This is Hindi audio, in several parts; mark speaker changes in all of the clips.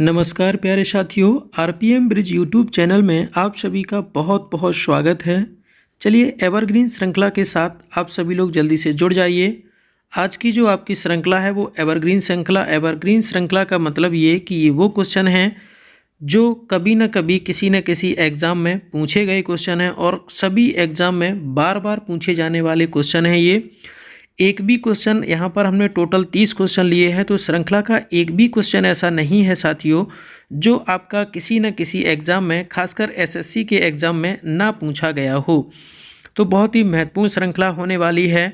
Speaker 1: नमस्कार प्यारे साथियों, आरपीएम ब्रिज यूट्यूब चैनल में आप सभी का बहुत बहुत स्वागत है। चलिए एवरग्रीन श्रृंखला के साथ आप सभी लोग जल्दी से जुड़ जाइए। आज की जो आपकी श्रृंखला है वो एवरग्रीन श्रृंखला। एवरग्रीन श्रृंखला का मतलब ये कि ये वो क्वेश्चन हैं जो कभी न कभी किसी न किसी एग्ज़ाम में पूछे गए क्वेश्चन हैं और सभी एग्ज़ाम में बार बार पूछे जाने वाले क्वेश्चन हैं। ये एक भी क्वेश्चन, यहाँ पर हमने टोटल 30 क्वेश्चन लिए हैं, तो श्रृंखला का एक भी क्वेश्चन ऐसा नहीं है साथियों जो आपका किसी न किसी एग्ज़ाम में, खासकर एसएससी के एग्ज़ाम में ना पूछा गया हो। तो बहुत ही महत्वपूर्ण श्रृंखला होने वाली है।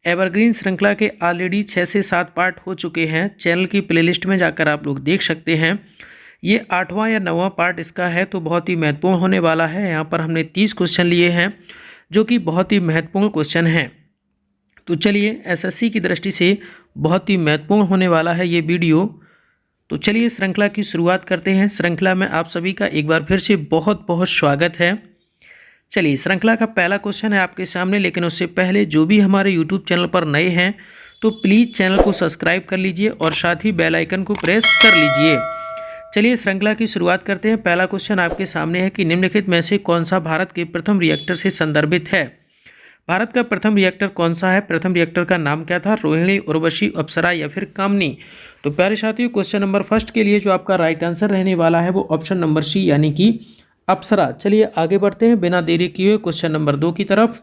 Speaker 1: एवरग्रीन श्रृंखला के ऑलरेडी 6 से 7 पार्ट हो चुके हैं। चैनल की प्लेलिस्ट में जाकर आप लोग देख सकते हैं। ये 8वां या 9वां पार्ट इसका है, तो बहुत ही महत्वपूर्ण होने वाला है। यहाँ पर हमने 30 क्वेश्चन लिए हैं जो कि बहुत ही महत्वपूर्ण क्वेश्चन हैं। तो चलिए, एसएससी की दृष्टि से बहुत ही महत्वपूर्ण होने वाला है ये वीडियो। तो चलिए श्रृंखला की शुरुआत करते हैं। श्रृंखला में आप सभी का एक बार फिर से बहुत बहुत स्वागत है। चलिए, श्रृंखला का पहला क्वेश्चन है आपके सामने, लेकिन उससे पहले जो भी हमारे यूट्यूब चैनल पर नए हैं तो प्लीज़ चैनल को सब्सक्राइब कर लीजिए और साथ ही बेल आइकन को प्रेस कर लीजिए। चलिए श्रृंखला की शुरुआत करते हैं। पहला क्वेश्चन आपके सामने है कि निम्नलिखित में से कौन सा भारत के प्रथम रिएक्टर से संदर्भित है। भारत का प्रथम रिएक्टर कौन सा है? प्रथम रिएक्टर का नाम क्या था? रोहिणी, उर्वशी, अप्सरा या फिर कामनी? तो प्यारे साथियों, क्वेश्चन नंबर फर्स्ट के लिए जो आपका राइट आंसर रहने वाला है वो ऑप्शन नंबर सी यानी कि अप्सरा। चलिए आगे बढ़ते हैं बिना देरी किए क्वेश्चन नंबर 2 की तरफ।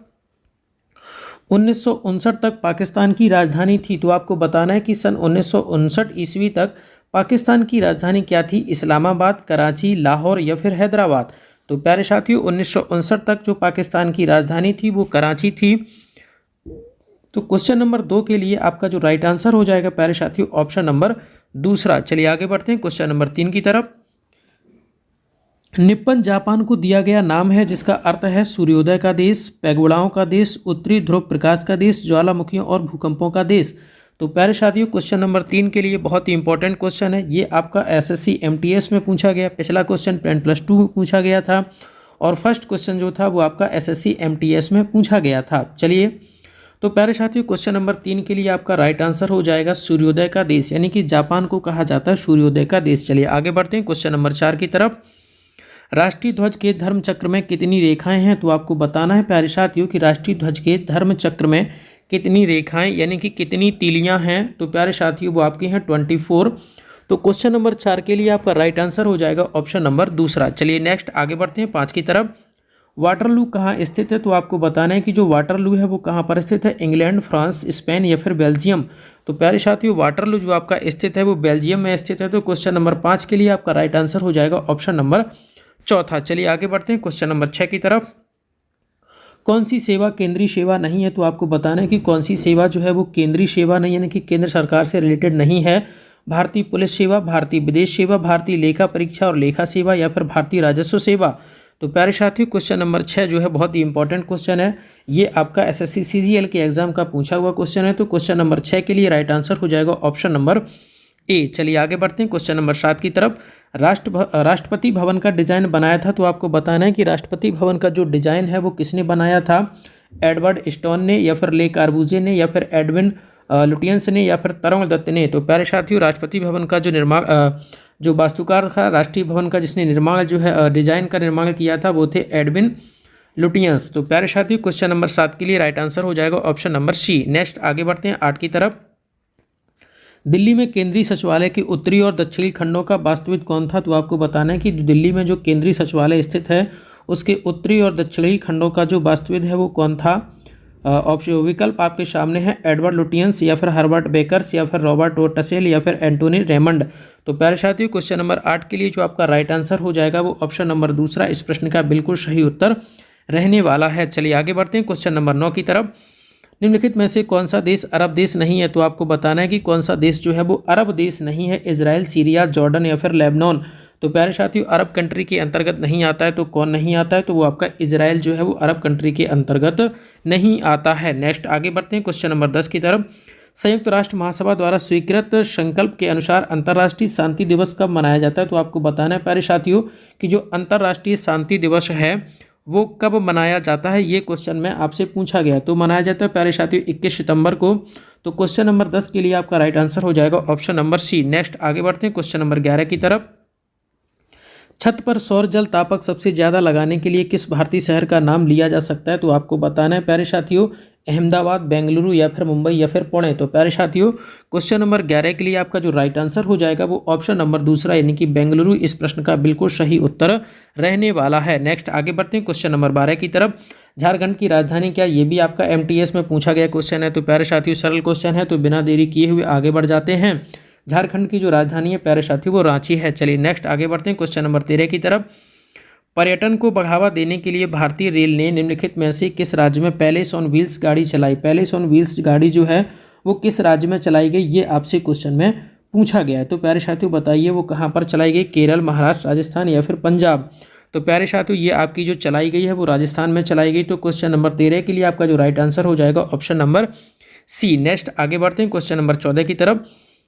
Speaker 1: 1959 तक पाकिस्तान की राजधानी थी, तो आपको बताना है कि सन 1959 ईस्वी तक पाकिस्तान की राजधानी क्या थी? इस्लामाबाद, कराची, लाहौर या फिर हैदराबाद? तो प्यारे साथियों, 1959 तक जो पाकिस्तान की राजधानी थी वो कराची थी। तो क्वेश्चन नंबर 2 के लिए आपका जो राइट आंसर हो जाएगा प्यारे साथियों ऑप्शन नंबर दूसरा। चलिए आगे बढ़ते हैं क्वेश्चन नंबर 3 की तरफ। निप्पन जापान को दिया गया नाम है जिसका अर्थ है सूर्योदय का देश, पैगोडाओं का देश, उत्तरी ध्रुव प्रकाश का देश, ज्वालामुखियों और भूकंपों का देश। तो प्यारे साथियों, क्वेश्चन नंबर 3 के लिए बहुत ही इंपॉर्टेंट क्वेश्चन है। ये आपका एसएससी एमटीएस में पूछा गया। पिछला क्वेश्चन 10+2 में पूछा गया था और फर्स्ट क्वेश्चन जो था वो आपका एसएससी एमटीएस में पूछा गया था। चलिए, तो प्यारे साथियों क्वेश्चन नंबर 3 के लिए आपका राइट आंसर हो जाएगा सूर्योदय का देश, यानी कि जापान को कहा जाता है सूर्योदय का देश। चलिए आगे बढ़ते हैं क्वेश्चन नंबर 4 की तरफ। राष्ट्रीय ध्वज के धर्म चक्र में कितनी रेखाएं हैं? तो आपको बताना है प्यारे साथियों कि राष्ट्रीय ध्वज के धर्म चक्र में कितनी रेखाएं यानी कि कितनी तीलियां हैं। तो प्यारे साथियों वो आपकी हैं 24। तो क्वेश्चन नंबर 4 के लिए आपका राइट आंसर हो जाएगा ऑप्शन नंबर दूसरा। चलिए नेक्स्ट आगे बढ़ते हैं 5 की तरफ। वाटरलू कहाँ स्थित है? तो आपको बताना है कि जो वाटरलू है वो कहाँ पर स्थित है? इंग्लैंड, फ्रांस, स्पेन या फिर बेल्जियम? तो प्यारे साथियों, वाटरलू जो आपका स्थित है वो बेल्जियम में स्थित है। तो क्वेश्चन नंबर 5 के लिए आपका राइट आंसर हो जाएगा ऑप्शन नंबर चौथा। चलिए आगे बढ़ते हैं क्वेश्चन नंबर 6 की तरफ। कौन सी सेवा केंद्रीय सेवा नहीं है? तो आपको बताना है कि कौन सी सेवा जो है वो केंद्रीय सेवा नहीं, यानी कि केंद्र सरकार से रिलेटेड नहीं है। भारतीय पुलिस सेवा, भारतीय विदेश सेवा, भारतीय लेखा परीक्षा और लेखा सेवा या फिर भारतीय राजस्व सेवा? तो प्यारे साथियों, क्वेश्चन नंबर 6 जो है बहुत ही इंपॉर्टेंट क्वेश्चन है। ये आपका एसएससी सीजीएल के एग्जाम का पूछा हुआ क्वेश्चन है। तो क्वेश्चन नंबर 6 के लिए राइट आंसर हो जाएगा ऑप्शन नंबर ए। चलिए आगे बढ़ते हैं क्वेश्चन नंबर 7 की तरफ। राष्ट्रपति भवन का डिज़ाइन बनाया था, तो आपको बताना है कि राष्ट्रपति भवन का जो डिज़ाइन है वो किसने बनाया था? एडवर्ड स्टोन ने या फिर ले कार्बूजे ने या फिर एडविन लुटियंस ने या फिर तरुण दत्त ने? तो प्यारे साथियों, राष्ट्रपति भवन का जो निर्माण, जो वास्तुकार था राष्ट्रीय भवन का, जिसने निर्माण जो है डिज़ाइन का निर्माण किया था वो थे एडविन लुटियंस। तो प्यारे साथियों, क्वेश्चन नंबर 7 के लिए राइट आंसर हो जाएगा ऑप्शन नंबर सी। नेक्स्ट आगे बढ़ते हैं 8 की तरफ। दिल्ली में केंद्रीय सचिवालय के उत्तरी और दक्षिणी खंडों का वास्तविक कौन था? तो आपको बताना है कि दिल्ली में जो केंद्रीय सचिवालय स्थित है उसके उत्तरी और दक्षिणी खंडों का जो वास्तविक है वो कौन था? ऑप्शन विकल्प आपके सामने है, एडवर्ड लुटियंस या फिर हर्बर्ट बेकर्स या फिर रॉबर्ट टसेल या फिर एंटोनी रेमंड? तो प्यारे साथियों, क्वेश्चन नंबर 8 के लिए जो आपका राइट आंसर हो जाएगा वो ऑप्शन नंबर दूसरा इस प्रश्न का बिल्कुल सही उत्तर रहने वाला है। चलिए आगे बढ़ते हैं क्वेश्चन नंबर 9 की तरफ। निम्नलिखित में से कौन सा देश अरब देश नहीं है? तो आपको बताना है कि कौन सा देश जो है वो अरब देश नहीं है। इजराइल, सीरिया, जॉर्डन या फिर लेबनान? तो प्यारे साथियों, अरब कंट्री के अंतर्गत नहीं आता है। तो कौन नहीं आता है? तो वो आपका इजराइल जो है वो अरब कंट्री के अंतर्गत नहीं आता है। नेक्स्ट आगे बढ़ते हैं क्वेश्चन नंबर 10 की तरफ। संयुक्त राष्ट्र महासभा द्वारा स्वीकृत संकल्प के अनुसार अंतर्राष्ट्रीय शांति दिवस कब मनाया जाता है? तो आपको बताना है प्यारे साथियों कि जो अंतर्राष्ट्रीय शांति दिवस है वो कब मनाया जाता है, ये क्वेश्चन में आपसे पूछा गया। तो मनाया जाता है प्यारे साथियों 21 सितंबर को। तो क्वेश्चन नंबर 10 के लिए आपका राइट आंसर हो जाएगा ऑप्शन नंबर सी। नेक्स्ट आगे बढ़ते हैं क्वेश्चन नंबर 11 की तरफ। छत पर सौर जल तापक सबसे ज़्यादा लगाने के लिए किस भारतीय शहर का नाम लिया जा सकता है? तो आपको बताना है प्यारे साथियों, अहमदाबाद, बेंगलुरु या फिर मुंबई या फिर पुणे। तो प्यारे साथियों क्वेश्चन नंबर 11 के लिए आपका जो राइट आंसर हो जाएगा वो ऑप्शन नंबर दूसरा यानी कि बेंगलुरु इस प्रश्न का बिल्कुल सही उत्तर रहने वाला है। नेक्स्ट आगे बढ़ते हैं क्वेश्चन नंबर 12 की तरफ। झारखंड की राजधानी क्या? ये भी आपका एमटीएस में पूछा गया क्वेश्चन है। तो प्यारे साथियों सरल क्वेश्चन है, तो बिना देरी किए हुए आगे बढ़ जाते हैं। झारखंड की जो राजधानी है प्यारे साथियों वो रांची है। चलिए नेक्स्ट आगे बढ़ते हैं क्वेश्चन नंबर 13 की तरफ। पर्यटन को बढ़ावा देने के लिए भारतीय रेल ने निम्नलिखित में से किस राज्य में पैलेस ऑन व्हील्स गाड़ी चलाई? पैलेस ऑन व्हील्स गाड़ी जो है वो किस राज्य में चलाई गई, ये आपसे क्वेश्चन में पूछा गया है। तो प्यारे साथियों बताइए वो कहाँ पर चलाई गई? केरल, महाराष्ट्र, राजस्थान या फिर पंजाब? तो प्यारे साथियों ये आपकी जो चलाई गई है वो राजस्थान में चलाई गई। तो क्वेश्चन नंबर 13 के लिए आपका जो राइट आंसर हो जाएगा ऑप्शन नंबर सी। नेक्स्ट आगे बढ़ते हैं क्वेश्चन नंबर 14 की तरफ।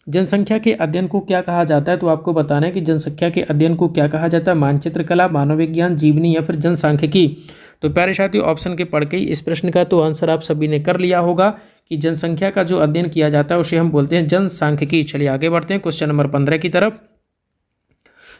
Speaker 1: जनसंख्या के अध्ययन को क्या कहा जाता है? तो आपको बताना है कि जनसंख्या के अध्ययन को क्या कहा जाता है? मानचित्र कला, मानव विज्ञान, जीवनी या फिर जनसांख्यिकी? तो प्यारे साथियों ऑप्शन के पढ़ के इस प्रश्न का तो आंसर आप सभी ने कर लिया होगा कि जनसंख्या का जो अध्ययन किया जाता है उसे हम बोलते हैं जनसांख्यिकी। चलिए आगे बढ़ते हैं क्वेश्चन नंबर 15 की तरफ।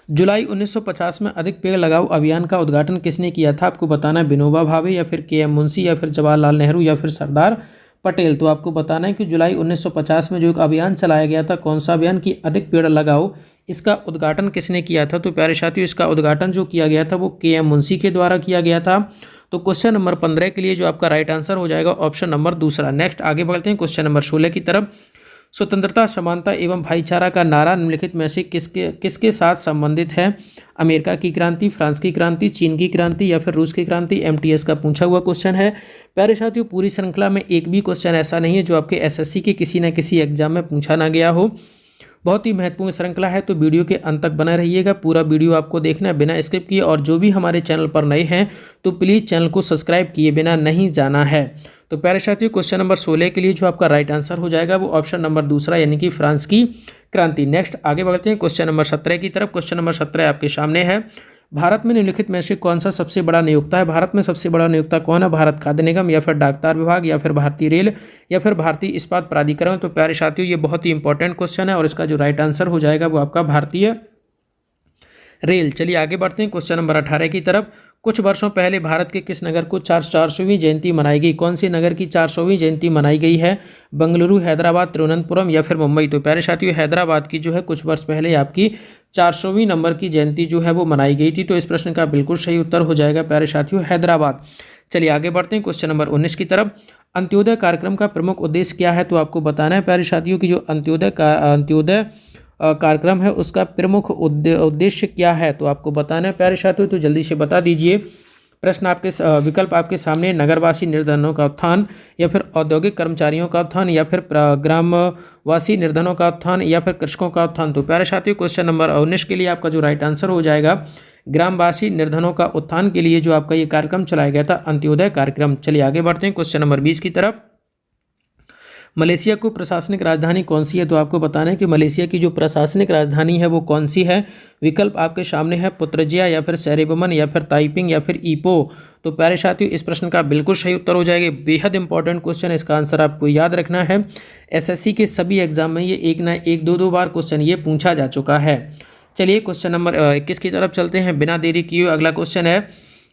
Speaker 1: जुलाई 1950 में अधिक पेड़ लगाओ अभियान का उद्घाटन किसने किया था? आपको बताना है विनोबा भावे या फिर के एम मुंशी या फिर जवाहरलाल नेहरू या फिर सरदार पटेल। तो आपको बताना है कि जुलाई 1950 में जो एक अभियान चलाया गया था, कौन सा अभियान, कि अधिक पेड़ लगाओ, इसका उद्घाटन किसने किया था? तो प्यारे साथियों इसका उद्घाटन जो किया गया था वो के एम मुंशी के द्वारा किया गया था। तो क्वेश्चन नंबर 15 के लिए जो आपका राइट आंसर हो जाएगा ऑप्शन नंबर दूसरा। नेक्स्ट आगे बढ़ते हैं क्वेश्चन नंबर 16 की तरफ। स्वतंत्रता, समानता एवं भाईचारा का नारा निम्नलिखित में से किसके साथ संबंधित है? अमेरिका की क्रांति, फ्रांस की क्रांति, चीन की क्रांति या फिर रूस की क्रांति? एमटीएस का पूछा हुआ क्वेश्चन है। प्यारे साथियों पूरी श्रृंखला में एक भी क्वेश्चन ऐसा नहीं है जो आपके एसएससी के किसी न किसी एग्जाम में पूछा ना गया हो। बहुत ही महत्वपूर्ण श्रृंखला है, तो वीडियो के अंत तक बना रहिएगा। पूरा वीडियो आपको देखना है बिना स्किप किए, और जो भी हमारे चैनल पर नए हैं तो प्लीज़ चैनल को सब्सक्राइब किए बिना नहीं जाना है। तो प्यारे साथियों क्वेश्चन नंबर 16 के लिए जो आपका राइट आंसर हो जाएगा वो ऑप्शन नंबर दूसरा यानी कि फ्रांस की क्रांति। नेक्स्ट आगे बढ़ते हैं क्वेश्चन नंबर 17 की तरफ। क्वेश्चन नंबर 17 आपके सामने है। भारत में निम्नलिखित में से कौन सा सबसे बड़ा नियोक्ता है? भारत में सबसे बड़ा नियोक्ता कौन है? भारत खाद्य निगम या फिर डाकतार विभाग या फिर भारतीय रेल या फिर भारतीय इस्पात प्राधिकरण? तो प्यारे साथियों ये बहुत ही इंपॉर्टेंट क्वेश्चन है और इसका जो राइट आंसर हो जाएगा वो आपका भारतीय रेल। चलिए आगे बढ़ते हैं क्वेश्चन नंबर 18 की तरफ। कुछ वर्षों पहले भारत के किस नगर को 400वीं जयंती मनाई गई? कौन सी नगर की 400वीं जयंती मनाई गई है? बेंगलुरु, हैदराबाद, तिरुवनंतपुरम या फिर मुंबई? तो प्यारे साथियों हैदराबाद की जो है कुछ वर्ष पहले आपकी 400वीं नंबर की जयंती जो है वो मनाई गई थी। तो इस प्रश्न का बिल्कुल सही उत्तर हो जाएगा प्यारे साथियों हैदराबाद। चलिए आगे बढ़ते हैं क्वेश्चन नंबर 19 की तरफ। अंत्योदय कार्यक्रम का प्रमुख उद्देश्य क्या है? तो आपको बताना है प्यारे साथियों की जो अंत्योदय कार्यक्रम है उसका प्रमुख उद्देश्य क्या है? तो आपको बताना है प्यारे साथियों, तो जल्दी से बता दीजिए। प्रश्न आपके विकल्प आपके सामने, नगरवासी निर्धनों का उत्थान या फिर औद्योगिक कर्मचारियों का उत्थान या फिर ग्रामवासी निर्धनों का उत्थान या फिर कृषकों का उत्थान? तो प्यारे साथियों क्वेश्चन नंबर 19 के लिए आपका जो राइट आंसर हो जाएगा ग्रामवासी निर्धनों का उत्थान के लिए जो आपका ये कार्यक्रम चलाया गया था अंत्योदय कार्यक्रम। चलिए आगे बढ़ते हैं क्वेश्चन नंबर 20 की तरफ। मलेशिया को प्रशासनिक राजधानी कौन सी है? तो आपको बताना है कि मलेशिया की जो प्रशासनिक राजधानी है वो कौन सी है। विकल्प आपके सामने है, पुत्रजिया या फिर सेरेबमन या फिर ताइपिंग या फिर ईपो। तो प्यारे साथियों इस प्रश्न का बिल्कुल सही उत्तर हो जाएगा। बेहद इंपॉर्टेंट क्वेश्चन है, इसका आंसर आपको याद रखना है। एसएससी के सभी एग्जाम में ये एक ना एक दो बार क्वेश्चन ये पूछा जा चुका है। चलिए क्वेश्चन नंबर 21 की तरफ चलते हैं बिना देरी किए। अगला क्वेश्चन है,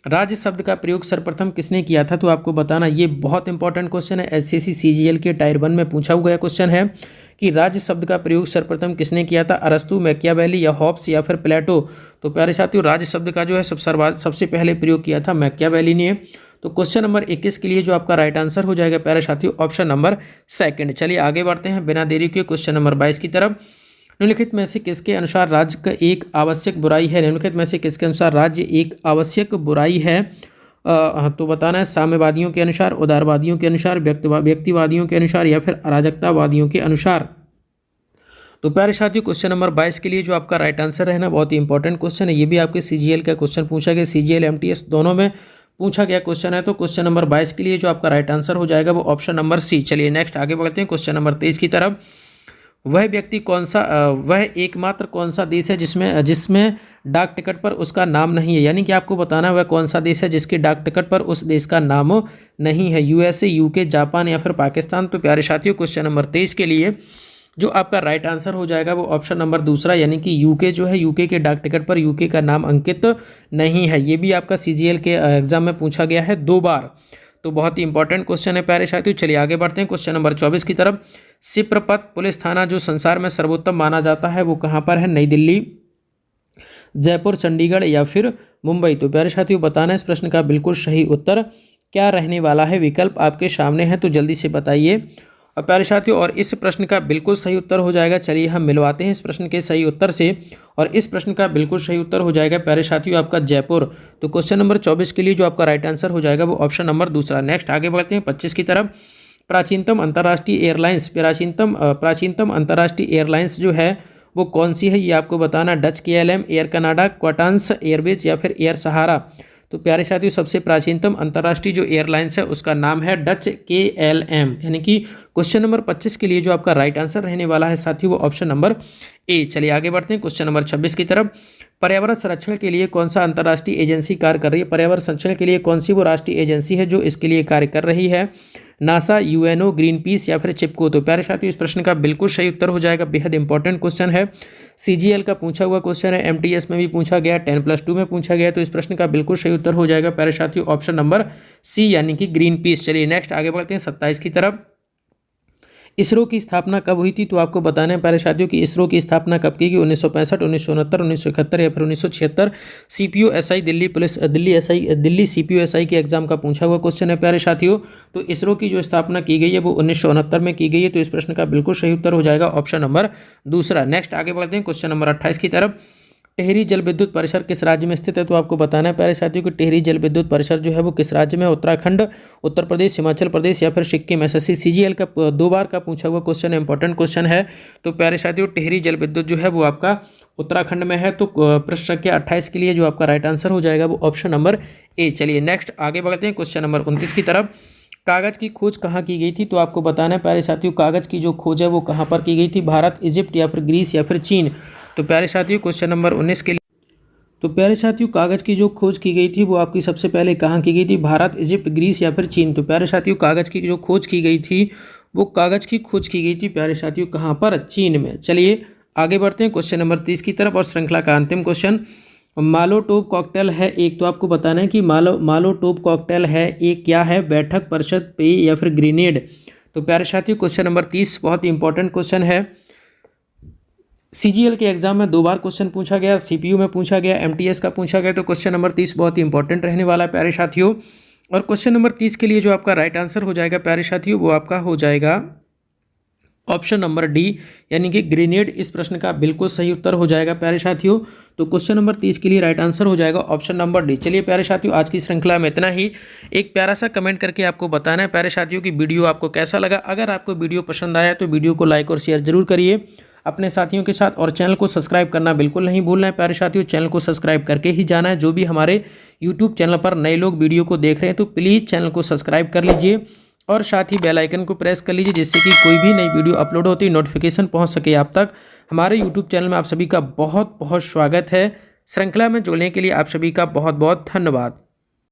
Speaker 1: राज्य शब्द का प्रयोग सर्वप्रथम किसने किया था? तो आपको बताना, ये बहुत इंपॉर्टेंट क्वेश्चन है। एसएससी सीजीएल के टायर 1 में पूछा हुआ क्वेश्चन है कि राज्य शब्द का प्रयोग सर्वप्रथम किसने किया था? अरस्तु, मैकियावेली या हॉब्स या फिर प्लेटो? तो प्यारे साथियों राज्य शब्द का जो है सबसे पहले प्रयोग किया था मैकियावेली ने। तो क्वेश्चन नंबर 21 के लिए जो आपका राइट आंसर हो जाएगा प्यारे साथियों ऑप्शन नंबर सेकंड। चलिए आगे बढ़ते हैं बिना देरी के क्वेश्चन नंबर 22 की तरफ। निम्नलिखित में से किसके अनुसार राज्य का एक आवश्यक बुराई है? निम्नलिखित में से किसके अनुसार राज्य एक आवश्यक बुराई है? तो बताना है, साम्यवादियों के अनुसार, उदारवादियों के अनुसार, व्यक्तिवादियों के अनुसार या फिर अराजकतावादियों के अनुसार? तो प्यारे साथियों क्वेश्चन नंबर 22 के लिए जो आपका राइट आंसर है ना, बहुत ही इंपॉर्टेंट क्वेश्चन है। ये भी आपके सीजीएल का क्वेश्चन पूछा गया, सीजीएल एमटीएस दोनों में पूछा गया क्वेश्चन है। तो क्वेश्चन नंबर 22 के लिए जो आपका राइट आंसर हो जाएगा वो ऑप्शन नंबर सी। चलिए नेक्स्ट आगे बढ़ते हैं क्वेश्चन नंबर 23 की तरफ। वह व्यक्ति कौन सा वह एकमात्र कौन सा देश है जिसमें जिसमें डाक टिकट पर उसका नाम नहीं है, यानी कि आपको बताना है वह कौन सा देश है जिसके डाक टिकट पर उस देश का नाम नहीं है, यूएसए, यूके, जापान या फिर पाकिस्तान। तो प्यारे साथियों क्वेश्चन नंबर 23 के लिए जो आपका राइट आंसर हो जाएगा वो ऑप्शन नंबर दूसरा, यानी कि यूके जो है, यूके के डाक टिकट पर यूके का नाम अंकित नहीं है। ये भी आपका सीजीएल के एग्जाम में पूछा गया है 2 बार, तो बहुत ही इंपॉर्टेंट क्वेश्चन है प्यारे साथियों। चलिए आगे बढ़ते हैं क्वेश्चन नंबर 24 की तरफ। सिप्रपत पुलिस थाना जो संसार में सर्वोत्तम माना जाता है वो कहाँ पर है? नई दिल्ली, जयपुर, चंडीगढ़ या फिर मुंबई। तो प्यारे साथियों बताना इस प्रश्न का बिल्कुल सही उत्तर क्या रहने वाला है। विकल्प आपके सामने है तो जल्दी से बताइए। और प्यारे साथियों और इस प्रश्न का बिल्कुल सही उत्तर हो जाएगा, चलिए हम मिलवाते हैं इस प्रश्न के सही उत्तर से। और इस प्रश्न का बिल्कुल सही उत्तर हो जाएगा प्यारे साथियों आपका जयपुर। तो क्वेश्चन नंबर 24 के लिए जो आपका राइट आंसर हो जाएगा वो ऑप्शन नंबर दूसरा। नेक्स्ट आगे बढ़ते हैं 25 की तरफ। प्राचीनतम अंतर्राष्ट्रीय एयरलाइंस, प्राचीनतम अंतर्राष्ट्रीय एयरलाइंस जो है वो कौन सी है, ये आपको बताना। Dutch KLM, Air Canada, Qantas Airways या फिर एयर सहारा। तो प्यारे साथियों सबसे प्राचीनतम अंतर्राष्ट्रीय जो एयरलाइंस है उसका नाम है डच KLM, यानी कि क्वेश्चन नंबर 25 के लिए जो आपका राइट आंसर रहने वाला है साथियों वो ऑप्शन नंबर ए। चलिए आगे बढ़ते हैं क्वेश्चन नंबर 26 की तरफ। पर्यावरण संरक्षण के लिए कौन सा अंतर्राष्ट्रीय एजेंसी कार्य कर रही है? पर्यावरण संरक्षण के लिए कौन सी वो राष्ट्रीय एजेंसी है जो इसके लिए कार्य कर रही है? नासा, UNO, ग्रीन पीस या फिर चिपको। तो प्यारे साथियों इस प्रश्न का बिल्कुल सही उत्तर हो जाएगा, बेहद इंपॉर्टेंट क्वेश्चन है, CGL का पूछा हुआ क्वेश्चन है, MTS में भी पूछा गया, 10+2 में पूछा गया। तो इस प्रश्न का बिल्कुल सही उत्तर हो जाएगा प्यारे साथियों ऑप्शन नंबर सी, यानी कि ग्रीन पीस। चलिए नेक्स्ट आगे बढ़ते हैं 27 की तरफ। इसरो की स्थापना कब हुई थी? तो आपको बताना है प्यारे साथियों कि इसरो की स्थापना कब की गई? 1965, 1969, 1971 या फिर 1976। CPO-SI दिल्ली CPO-SI के एग्जाम का पूछा हुआ क्वेश्चन है प्यारे साथियों। तो इसरो की जो स्थापना की गई है वो 1969 में की गई है। तो इस प्रश्न का बिल्कुल सही उत्तर हो जाएगा ऑप्शन नंबर दूसरा। नेक्स्ट आगे बढ़ते हैं क्वेश्चन नंबर 28 की तरफ। टिहरी जल विद्युत परिसर किस राज्य में स्थित है? तो आपको बताना है प्यारे साथियों कि टिहरी जल विद्युत परिसर जो है वो किस राज्य में है? उत्तराखंड, उत्तर प्रदेश, हिमाचल प्रदेश या फिर सिक्किम। SSC CGL का 2 बार का पूछा हुआ क्वेश्चन है, इंपॉर्टेंट क्वेश्चन है। तो प्यारे साथियों टिहरी जल विद्युत जो है वो आपका उत्तराखंड में है। तो प्रश्न संख्या 28 के लिए जो आपका राइट आंसर हो जाएगा वो ऑप्शन नंबर ए। चलिए नेक्स्ट आगे बढ़ते हैं क्वेश्चन नंबर 29 की तरफ। कागज़ की खोज कहाँ की गई थी? तो आपको बताना है प्यारे साथियों कागज़ की जो खोज है वो कहाँ पर की गई थी? भारत, इजिप्ट या फिर ग्रीस या फिर चीन। तो प्यारे साथियों क्वेश्चन नंबर 19 के लिए तो प्यारे साथियों कागज़ की जो खोज की गई थी वो आपकी सबसे पहले कहाँ की गई थी? भारत, इजिप्ट, ग्रीस या फिर चीन। तो प्यारे साथियों कागज़ की जो खोज की गई थी वो कागज़ की खोज की गई थी प्यारे साथियों कहाँ पर? चीन में। चलिए आगे बढ़ते हैं क्वेश्चन नंबर 30 की तरफ और श्रृंखला का अंतिम क्वेश्चन। मालोटोव कॉकटेल है एक, तो आपको बताना है कि मालोटोव कॉकटेल है एक क्या है? बैठक, परिषद, पेय या फिर ग्रेनेड। तो प्यारे साथियों क्वेश्चन नंबर 30 बहुत ही इंपॉर्टेंट क्वेश्चन है। CGL के एग्जाम में 2 बार क्वेश्चन पूछा गया, CPU में पूछा गया, MTS का पूछा गया। तो क्वेश्चन नंबर 30 बहुत ही इंपॉर्टेंट रहने वाला है प्यारे साथियों। और क्वेश्चन नंबर 30 के लिए जो आपका राइट आंसर हो जाएगा प्यारे साथियों वो आपका हो जाएगा ऑप्शन नंबर डी, यानी कि ग्रेनेड। इस प्रश्न का बिल्कुल सही उत्तर हो जाएगा प्यारे साथियों। तो क्वेश्चन नंबर 30 के लिए राइट आंसर हो जाएगा ऑप्शन नंबर डी। चलिए प्यारे साथियों आज की श्रृंखला में इतना ही। एक प्यारा सा कमेंट करके आपको बताना है प्यारे साथियों कि वीडियो आपको कैसा लगा। अगर आपको वीडियो पसंद आया तो वीडियो को लाइक और शेयर जरूर करिए अपने साथियों के साथ, और चैनल को सब्सक्राइब करना बिल्कुल नहीं भूलना है प्यारे साथियों। चैनल को सब्सक्राइब करके ही जाना है। जो भी हमारे यूट्यूब चैनल पर नए लोग वीडियो को देख रहे हैं तो प्लीज़ चैनल को सब्सक्राइब कर लीजिए और साथ ही बेल आइकन को प्रेस कर लीजिए, जिससे कि कोई भी नई वीडियो अपलोड होती है नोटिफिकेशन पहुंच सके आप तक। हमारे यूट्यूब चैनल में आप सभी का बहुत बहुत स्वागत है। श्रृंखला में जुड़ने के लिए आप सभी का बहुत बहुत धन्यवाद।